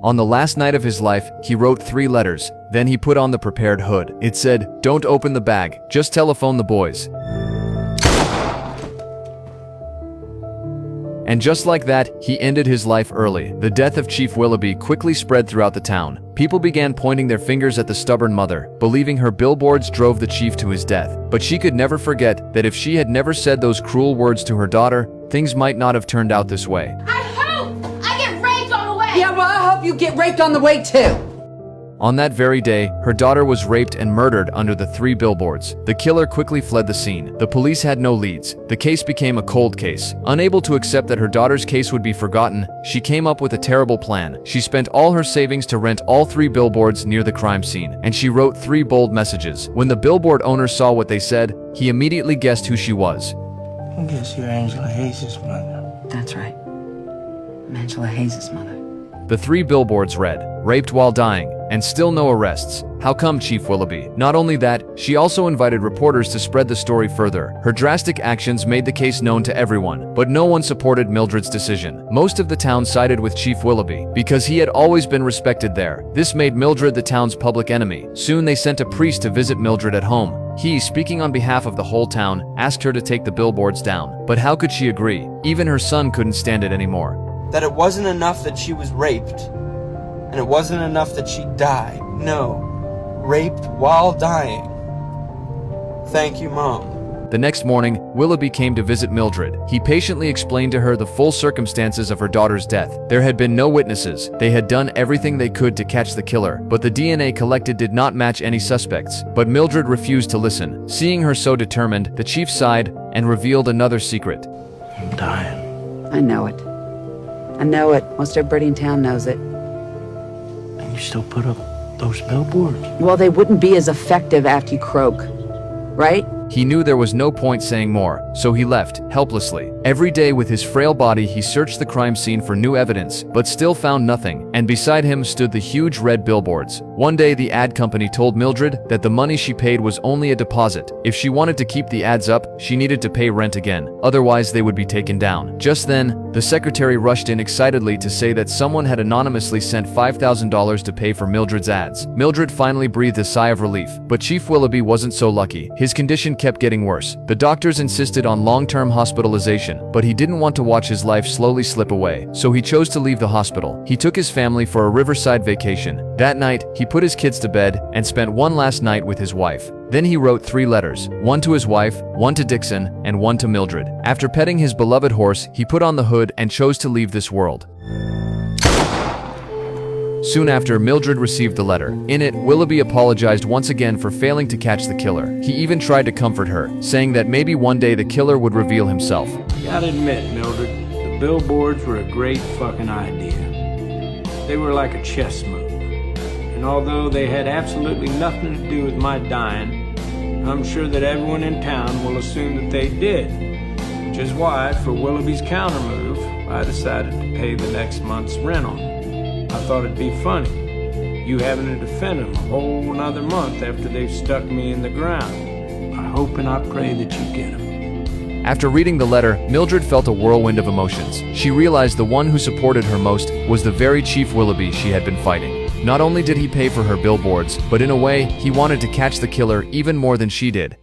On the last night of his life, he wrote 3 letters. Then he put on the prepared hood. It said, "Don't open the bag, just telephone the boys." And just like that, he ended his life early. The death of Chief Willoughby quickly spread throughout the town. People began pointing their fingers at the stubborn mother, believing her billboards drove the chief to his death. But she could never forget that if she had never said those cruel words to her daughter, things might not have turned out this way. I hope I get raped on the way! Yeah, well, I hope you get raped on the way too. On that very day, her daughter was raped and murdered under the 3 billboards. The killer quickly fled the scene. The police had no leads. The case became a cold case. Unable to accept that her daughter's case would be forgotten, she came up with a terrible plan. She spent all her savings to rent all 3 billboards near the crime scene, and she wrote 3 bold messages. When the billboard owner saw what they said, he immediately guessed who she was. I guess you're Angela Hayes' mother. That's right. I'm Angela Hayes' mother. The 3 billboards read, "Raped while dying," and still no arrests. How come, Chief Willoughby? Not only that, she also invited reporters to spread the story further. Her drastic actions made the case known to everyone, but no one supported Mildred's decision. Most of the town sided with Chief Willoughby, because he had always been respected there. This made Mildred the town's public enemy. Soon they sent a priest to visit Mildred at home. He, speaking on behalf of the whole town, asked her to take the billboards down. But how could she agree? Even her son couldn't stand it anymore. That it wasn't enough that she was raped, and it wasn't enough that she died. No, raped while dying. Thank you, Mom. The next morning, Willoughby came to visit Mildred. He patiently explained to her the full circumstances of her daughter's death. There had been no witnesses. They had done everything they could to catch the killer, but the DNA collected did not match any suspects. But Mildred refused to listen. Seeing her so determined, the chief sighed and revealed another secret. I'm dying. I know it. I know it. Most everybody in town knows it. And you still put up those billboards? Well, they wouldn't be as effective after you croak, right? He knew there was no point saying more, so he left, helplessly. Every day with his frail body he searched the crime scene for new evidence, but still found nothing, and beside him stood the huge red billboards. One day the ad company told Mildred that the money she paid was only a deposit. If she wanted to keep the ads up, she needed to pay rent again, otherwise they would be taken down. Just then, the secretary rushed in excitedly to say that someone had anonymously sent $5,000 to pay for Mildred's ads. Mildred finally breathed a sigh of relief, but Chief Willoughby wasn't so lucky. His condition kept getting worse. The doctors insisted on long-term hospitalization, but he didn't want to watch his life slowly slip away, so he chose to leave the hospital. He took his family for a riverside vacation. That night, he put his kids to bed and spent one last night with his wife. Then he wrote 3 letters, one to his wife, one to Dixon, and one to Mildred. After petting his beloved horse, he put on the hood and chose to leave this world. Soon after, Mildred received the letter. In it, Willoughby apologized once again for failing to catch the killer. He even tried to comfort her, saying that maybe one day the killer would reveal himself. Gotta admit, Mildred, the billboards were a great fucking idea. They were like a chess move. And although they had absolutely nothing to do with my dying, I'm sure that everyone in town will assume that they did. Which is why, for Willoughby's counter move, I decided to pay the next month's rent on him. I thought it'd be funny, you having to defend them a whole another month after they've stuck me in the ground. I hope and I pray that you get them. After reading the letter, Mildred felt a whirlwind of emotions. She realized the one who supported her most was the very Chief Willoughby she had been fighting. Not only did he pay for her billboards, but in a way, he wanted to catch the killer even more than she did.